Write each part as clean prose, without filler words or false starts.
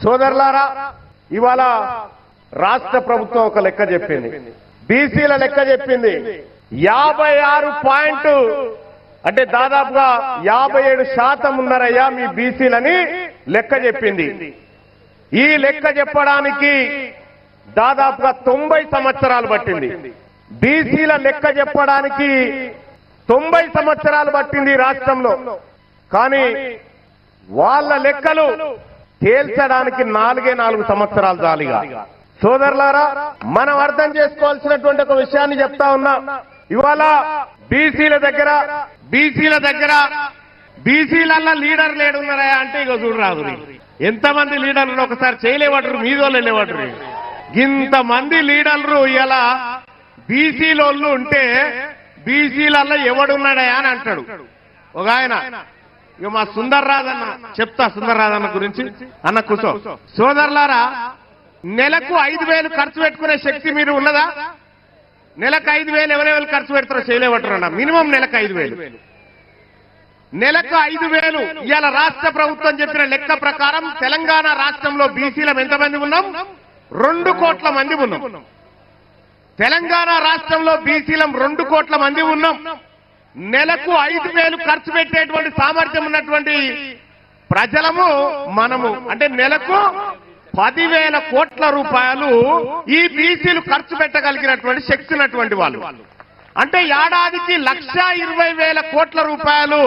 సోదరులారా, ఇవాళ రాష్ట్ర ప్రభుత్వం ఒక లెక్క చెప్పింది, బీసీల లెక్క చెప్పింది. 56 అంటే దాదాపుగా 57% ఉన్నారయ్యా మీ బీసీలని లెక్క చెప్పింది. ఈ లెక్క చెప్పడానికి దాదాపుగా 90 సంవత్సరాలు పట్టింది. బీసీల లెక్క చెప్పడానికి 90 సంవత్సరాలు పట్టింది రాష్ట్రంలో. కానీ వాళ్ళ లెక్కలు తేల్చడానికి 4 సంవత్సరాలు చాలిగా. సోదరులారా, మనం అర్థం చేసుకోవాల్సినటువంటి ఒక విషయాన్ని చెప్తా ఉన్నా. ఇవాళ బీసీల దగ్గర బీసీలల్లా లీడర్ లేడున్నారా అంటే ఇక చూడరాదు. ఎంతమంది లీడర్లు ఒకసారి చేయలేవటరు, మీదోళ్ళు వెళ్ళేవాటరు. ఇంతమంది లీడర్లు ఇలా బీసీలోళ్ళు ఉంటే బీసీలల్లా ఎవడున్నాడా అని అంటాడు ఒక ఆయన. ఇక మా సుందర్ రాజన్న చెప్తా, సుందర్ రాజన్న గురించి. అన్న కూర్చో. సోదరులారా, నెలకు 5,000 ఖర్చు పెట్టుకునే శక్తి మీరు ఉన్నదా? నెలకు 5,000 ఎవరెవరు ఖర్చు పెడతారో చేయలేవటరు అన్న. మినిమం నెలకు 5,000. నెలకు 5,000. ఇవాళ రాష్ట్ర ప్రభుత్వం చెప్పిన లెక్క ప్రకారం తెలంగాణ రాష్ట్రంలో బీసీలం ఎంతమంది ఉన్నాం? 2 కోట్ల మంది ఉన్నాం. తెలంగాణ రాష్ట్రంలో బీసీలం 2 కోట్ల మంది ఉన్నాం. నెలకు 5,000 ఖర్చు పెట్టేటువంటి సామర్థ్యం ఉన్నటువంటి ప్రజలము మనము. అంటే నెలకు 10,000 కోట్ల రూపాయలు ఈ బీసీలు ఖర్చు పెట్టగలిగినటువంటి శక్తి ఉన్నటువంటి వాళ్ళు. అంటే ఏడాదికి 1,20,000 కోట్ల రూపాయలు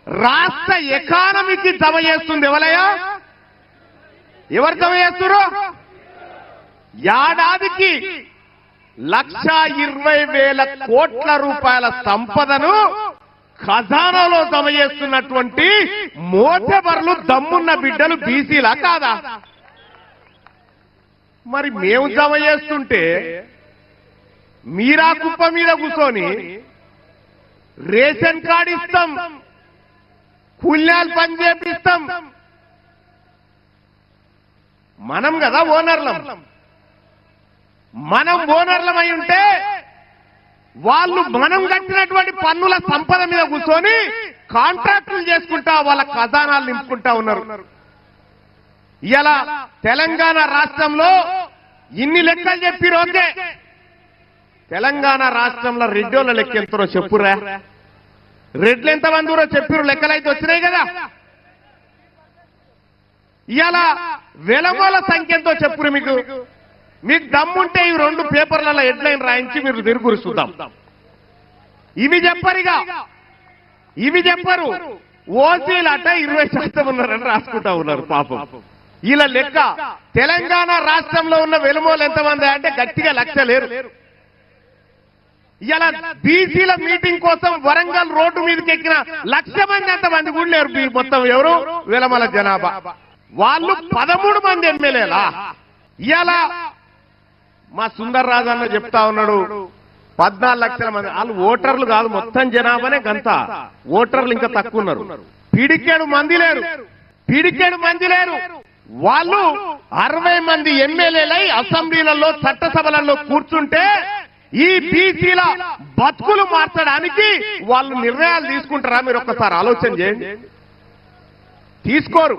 రాష్ట్ర ఎకానమీకి జమ చేస్తుంది. ఎవరు జమ చేస్తున్నారు? ఏడాదికి 1,20,000 కోట్ల రూపాయల సంపదను ఖజానాలో జమ చేస్తున్నటువంటి మోతెబర్లు దమ్మున్న బిడ్డలు బీసీలా కాదా? మరి మేము జమ చేస్తుంటే మీరా కుప్ప మీద కూర్చొని రేషన్ కార్డు ఇస్తాం, కూల్యాలు పని చేపిస్తాం. మనం కదా ఓనర్లం. మనం ఓనర్లమై ఉంటే వాళ్ళు మనం కట్టినటువంటి పన్నుల సంపద మీద కూర్చొని కాంట్రాక్టులు చేసుకుంటా వాళ్ళ ఖజానాలు నింపుకుంటా ఉన్నారు. ఇలా తెలంగాణ రాష్ట్రంలో ఇన్ని లెక్కలు చెప్పి ఓకే, తెలంగాణ రాష్ట్రంలో రెడ్డోళ్ళ లెక్క ఎంతరో చెప్పురా. రెడ్లు ఎంతమంది చెప్పిరు, లెక్కలైతే వచ్చినాయి కదా. ఇలా వెలమల సంఖ్య ఎంతో చెప్పురు. మీకు దమ్ముంటే ఈ 2 పేపర్లలో హెడ్లైన్ రాయించి మీరు తిరుగురు చూద్దాం. ఇవి చెప్పరు. ఓసీలట 20% ఉన్నారని రాసుకుంటా ఉన్నారు పాపం. ఇలా లెక్క తెలంగాణ రాష్ట్రంలో ఉన్న వెలుమోలు ఎంతమంది అంటే గట్టిగా 1,00,000 లేరు. ఇలా బీసీల మీటింగ్ కోసం వరంగల్ రోడ్డు మీదకి ఎక్కిన 1,00,000 మంది ఎంతమంది కూడా లేరు. మొత్తం ఎవరు వెలమల జనాభా. వాళ్ళు 13 మంది ఎమ్మెల్యేలా. ఇలా మా సుందర్ రాజన్న చెప్తా ఉన్నాడు 14 లక్షల మంది. వాళ్ళు ఓటర్లు కాదు, మొత్తం జనాభానే గంత. ఓటర్లు ఇంకా తక్కువ ఉన్నారు. పిడికేడు మంది లేరు. వాళ్ళు 60 మంది ఎమ్మెల్యేలై అసెంబ్లీలలో చట్టసభలలో కూర్చుంటే ఈ బీసీల బతుకులు మార్చడానికి వాళ్ళు నిర్ణయాలు తీసుకుంటారా? మీరు ఒక్కసారి ఆలోచన చేయండి. తీసుకోరు.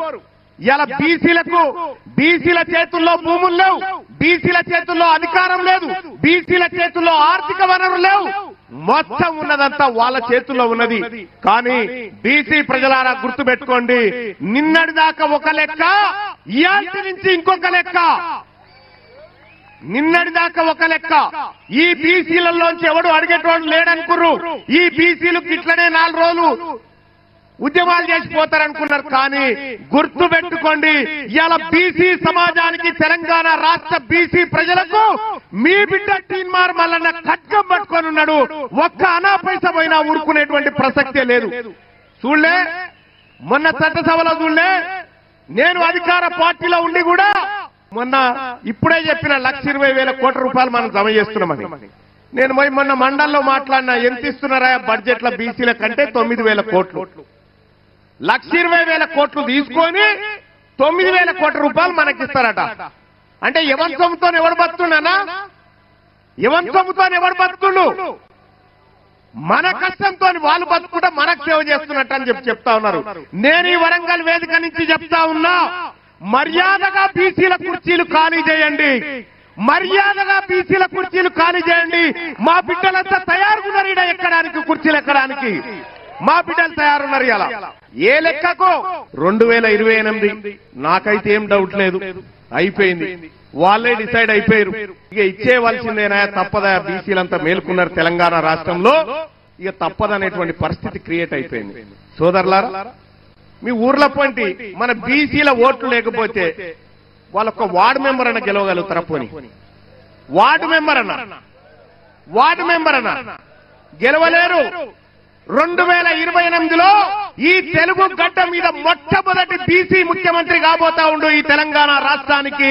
ఇలా బీసీల చేతుల్లో భూములు లేవు, బీసీల చేతుల్లో అధికారం లేదు, బీసీల చేతుల్లో ఆర్థిక వనరులు లేవు. మొత్తం ఉన్నదంతా వాళ్ళ చేతుల్లో ఉన్నది. కానీ బీసీ ప్రజలారా గుర్తుపెట్టుకోండి, నిన్నటిదాకా ఒక లెక్క, ఇయాల్టి నుంచి ఇంకొక లెక్క. నిన్నటిదాకా ఒక లెక్క. ఈ బీసీలలోంచి ఎవడు అడిగేటోడు లేడనుకుర్రు. ఈ బీసీలకు ఇట్లనే 4 రోజులు ఉద్యమాలు చేసిపోతారనుకున్నారు. కానీ గుర్తు పెట్టుకోండి, ఇవాళ బీసీ సమాజానికి, తెలంగాణ రాష్ట్ర బీసీ ప్రజలకు మీ బిడ్డ టీన్మార్ మల్లన్న ఖడ్గం పట్టుకొని ఉన్నాడు. ఒక్క అనా పైసా పోయినా ఊరుకునేటువంటి ప్రసక్తే లేదు. చూడలే, మొన్న చట్టసభలో చూడలే, నేను అధికార పార్టీలో ఉండి కూడా మొన్న ఇప్పుడే చెప్పిన 1,20,000 కోట్ల రూపాయలు మనం జమ చేస్తున్నామని. నేను మొన్న మండల్లో మాట్లాడినా, ఎంత ఇస్తున్నారా బడ్జెట్ల బీసీల కంటే 9,000 కోట్లు. 1,20,000 కోట్లు తీసుకొని 9,000 కోట్ల రూపాయలు మనకిస్తారట. అంటే ఎవరి సొమ్ముతో ఎవరు బతుకున్నానా? ఎవరి సొమ్ముతో ఎవరు బతుకుడు? మన కష్టంతో వాళ్ళు బతుకుంటే మనకు సేవ చేస్తున్నట్టు అని చెప్తా ఉన్నారు. నేను ఈ వరంగల్ వేదిక నుంచి చెప్తా ఉన్నా, మర్యాదగా బీసీల కుర్చీలు ఖాళీ చేయండి, మర్యాదగా బీసీల కుర్చీలు ఖాళీ చేయండి. మా బిడ్డలంతా తయారుగున్నారు ఈడ ఎక్కడానికి, కుర్చీలు ఎక్కడానికి మా బిడ్డలు తయారున్నారు. ఇలా ఏ లెక్కకు 2028 నాకైతే ఏం డౌట్ లేదు, అయిపోయింది. వాళ్ళే డిసైడ్ అయిపోయారు. ఇక ఇచ్చేవలసిందేనా, తప్పదా? బీసీలంతా మేల్కొన్నారు తెలంగాణ రాష్ట్రంలో, ఇక తప్పదనేటువంటి పరిస్థితి క్రియేట్ అయిపోయింది. సోదరులారా, మీ ఊర్ల పంటి మన బీసీల ఓట్లు లేకపోతే వాళ్ళొక్క వార్డు మెంబర్ అన్న గెలవగలుగుతారా? పోని వార్డు మెంబర్ అన్న గెలవలేరు. 2028లో ఈ తెలుగు గడ్డ మీద మొట్టమొదటి బీసీ ముఖ్యమంత్రి కాబోతా ఉండు ఈ తెలంగాణ రాష్ట్రానికి.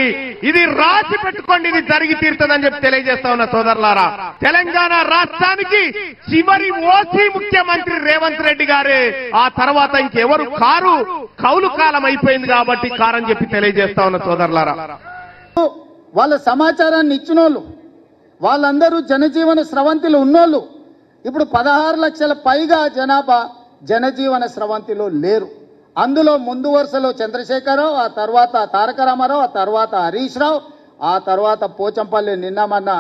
ఇది రాసి పెట్టుకోండి, ఇది జరిగి తీరుతుందని చెప్పి తెలియజేస్తా ఉన్న సోదరులారా. తెలంగాణ రాష్ట్రానికి చివరి ఓసీ ముఖ్యమంత్రి రేవంత్ రెడ్డి గారే. ఆ తర్వాత ఇంకెవరు కారు, కౌలు కాలం అయిపోయింది కాబట్టి కారని చెప్పి తెలియజేస్తా ఉన్న సోదరులారా. వాళ్ళ సమాచారాన్ని ఇచ్చినోళ్ళు వాళ్ళందరూ జనజీవన స్రవంతిలో ఉన్నోళ్ళు. ఇప్పుడు 16 లక్షల పైగా జనాభా జనజీవన స్రవంతిలో లేరు. అందులో ముందు వరుసలో చంద్రశేఖరరావు, ఆ తర్వాత తారక రామారావు, ఆ తర్వాత హరీష్ రావు, ఆ తర్వాత పోచంపల్లి, నిన్నమన్న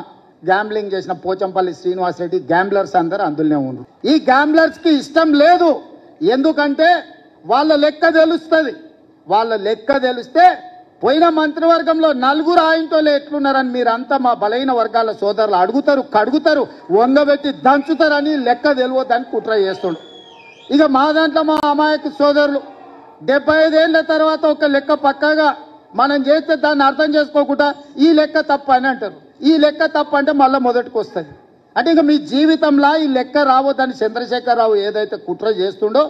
గ్యాంబ్లింగ్ చేసిన పోచంపల్లి శ్రీనివాసరెడ్డి, గ్యాంబ్లర్స్ అందరూ అందులోనే ఉన్నారు. ఈ గ్యాంబ్లర్స్ కి ఇష్టం లేదు. ఎందుకంటే వాళ్ళ లెక్క తెలుస్తుంది. వాళ్ళ లెక్క తెలిస్తే పోయిన మంత్రివర్గంలో 4 ఆయనతోలే ఎట్లున్నారని మీరంతా మా బలైన వర్గాల సోదరులు అడుగుతారు, కడుగుతారు, వంగబెట్టి దంచుతారని లెక్క తెలియదని కుట్ర చేస్తుండ్రు. ఇక మా దాంట్లో మా అమాయక సోదరులు 75 ఏళ్ల తర్వాత ఒక లెక్క పక్కాగా మనం చేస్తే దాన్ని అర్థం చేసుకోకుండా ఈ లెక్క తప్పు అని అంటారు. ఈ లెక్క తప్పు అంటే మళ్ళీ మొదటికి వస్తుంది. అంటే ఇక మీ జీవితంలో ఈ లెక్క రావద్దని చంద్రశేఖరరావు ఏదైతే కుట్ర చేస్తుండో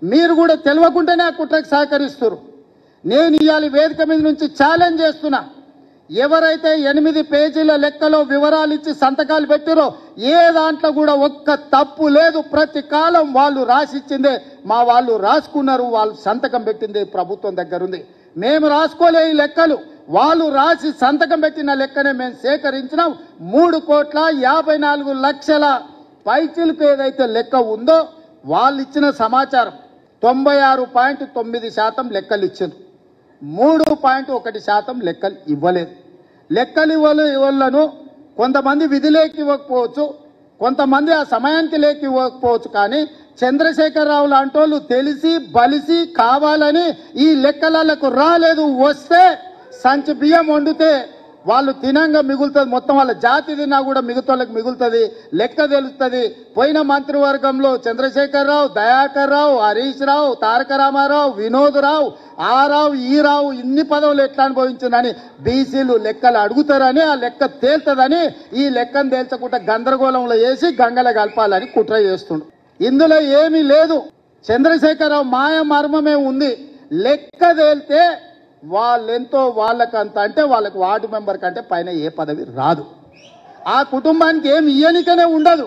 మీరు కూడా తెలియకుండానే ఆ కుట్రకు సహకరిస్తారు. నేను ఇవాళ వేదిక మీద నుంచి ఛాలెంజ్ చేస్తున్నా, ఎవరైతే 8 పేజీల లెక్కలో వివరాలు ఇచ్చి సంతకాలు పెట్టారో ఏ దాంట్లో కూడా ఒక్క తప్పు లేదు. ప్రతి కాలం వాళ్ళు రాసిచ్చిందే మా వాళ్ళు రాసుకున్నారు, వాళ్ళు సంతకం పెట్టింది ప్రభుత్వం దగ్గర ఉంది. మేము రాసుకోలే ఈ లెక్కలు, వాళ్ళు రాసి సంతకం పెట్టిన లెక్కనే మేము సేకరించినాం. 3,54,00,000 పైచిలకు ఏదైతే లెక్క ఉందో వాళ్ళు ఇచ్చిన సమాచారం 96.9% లెక్కలు ఇచ్చారు. 3.1% లెక్కలు ఇవ్వలేదు. లెక్కలు ఇవ్వలను కొంతమంది విధిలేకి ఇవ్వకపోవచ్చు, కొంతమంది ఆ సమయానికి లేక ఇవ్వకపోవచ్చు. కానీ చంద్రశేఖరరావు లాంటి వాళ్ళు తెలిసి బలిసి కావాలని ఈ లెక్కలకు రాలేదు. వస్తే సంచి బియ్యం వండితే వాళ్ళు తినంగా మిగులుతుంది, మొత్తం వాళ్ళ జాతి తిన్నా కూడా మిగతాళ్ళకి మిగులుతుంది, లెక్క తెలుస్తుంది. పోయిన మంత్రివర్గంలో చంద్రశేఖరరావు, దయాకర్ రావు, హరీష్ రావు, తారక రామారావు, వినోద్ రావు, ఆ రావు, ఈ రావు ఇన్ని పదవులు ఎట్లా అనుభవించిందని బీసీలు లెక్కలు అడుగుతారని, ఆ లెక్క తేల్తుందని ఈ లెక్కను తేల్చకుండా గందరగోళంలో వేసి గంగల కలపాలని కుట్ర చేస్తుండు. ఇందులో ఏమీ లేదు. చంద్రశేఖరరావు మాయ మర్మమే ఉంది. లెక్క తేల్తే వాళ్ళెంతో వాళ్ళకంత, అంటే వాళ్ళకి వార్డు మెంబర్ కంటే పైన ఏ పదవి రాదు. ఆ కుటుంబానికి ఏమి ఇయ్యనికనే ఉండదు.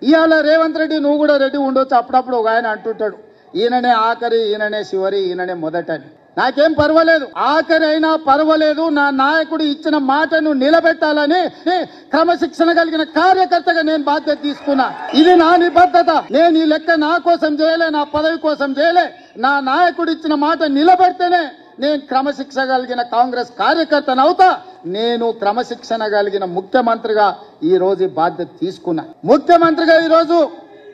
ఇవాళ రేవంత్ రెడ్డి నువ్వు కూడా రెడ్డి ఉండొచ్చు. అప్పుడప్పుడు ఒక ఆయన అంటుంటాడు, ఈయననే ఆఖరి, ఈయననే చివరి, ఈయననే మొదటని. నాకేం పర్వాలేదు, ఆఖరి అయినా పర్వాలేదు. నా నాయకుడు ఇచ్చిన మాటను నిలబెట్టాలని క్రమశిక్షణ కలిగిన కార్యకర్తగా నేను బాధ్యత తీసుకున్నా. ఇది నా నిబద్ధత. నేను ఈ లెక్క నా కోసం చేయలే, నా పదవి కోసం చేయలే. నా నాయకుడు ఇచ్చిన మాట నిలబెడితేనే నేను క్రమశిక్షణ కలిగిన కాంగ్రెస్ కార్యకర్తను అవుతా. నేను క్రమశిక్షణ కలిగిన ముఖ్యమంత్రిగా ఈ రోజు బాధ్యత తీసుకున్నా. ముఖ్యమంత్రిగా ఈ రోజు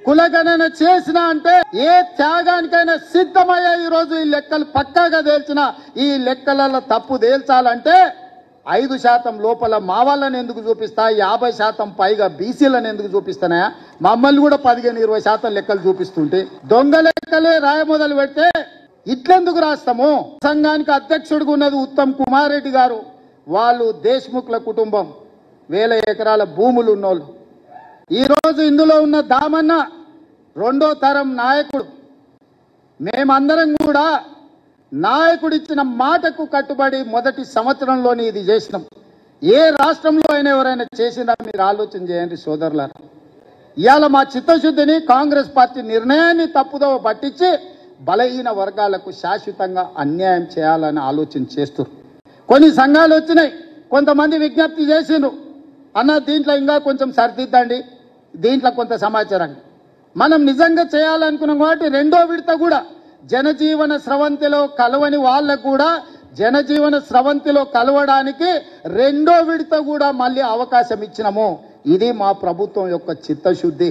కులగణన చేసిన అంటే ఏ త్యాగానికైనా సిద్ధమయ్యే ఈ రోజు ఈ లెక్కలు పక్కాగా తేల్చిన. ఈ లెక్కలలో తప్పు తేల్చాలంటే 5% లోపల మా వాళ్ళని ఎందుకు చూపిస్తా, 50% పైగా బీసీలను ఎందుకు చూపిస్తానా? మమ్మల్ని కూడా 15-20% లెక్కలు చూపిస్తుంటే దొంగ లెక్కలే రాయ మొదలు పెడితే ఇట్లెందుకు రాస్తాము? సంఘానికి అధ్యక్షుడిగా ఉన్నది ఉత్తమ్ కుమార్ రెడ్డి గారు. వాళ్ళు దేశ్ముఖ్ల కుటుంబం, 1000 ఎకరాల భూములు ఉన్నోళ్ళు. ఈరోజు ఇందులో ఉన్న దామన్న 2వ తరం నాయకుడు. మేమందరం కూడా నాయకుడిచ్చిన మాటకు కట్టుబడి మొదటి సంవత్సరంలోనే ఇది చేసినాం. ఏ రాష్ట్రంలో అయినా ఎవరైనా చేసినా మీరు ఆలోచన చేయండి సోదరులారా. ఇవాళ మా చిత్తశుద్ధిని, కాంగ్రెస్ పార్టీ నిర్ణయాన్ని తప్పుదోవ పట్టించి బలహీన వర్గాలకు శాశ్వతంగా అన్యాయం చేయాలని ఆలోచన చేస్తారు. కొన్ని సంఘాలు వచ్చినాయి, కొంతమంది విజ్ఞప్తి చేసిండ్రు, అన్న దీంట్లో ఇంకా కొంచెం సరిదిద్దండి, దీంట్లో కొంత సమాచారాన్ని మనం నిజంగా చేయాలనుకున్నాం. కాబట్టి 2వ విడత కూడా జనజీవన స్రవంతిలో కలవని వాళ్ళకు కూడా జనజీవన స్రవంతిలో కలవడానికి రెండో విడత కూడా మళ్ళీ అవకాశం ఇచ్చినాము. ఇది మా ప్రభుత్వం యొక్క చిత్తశుద్ధి.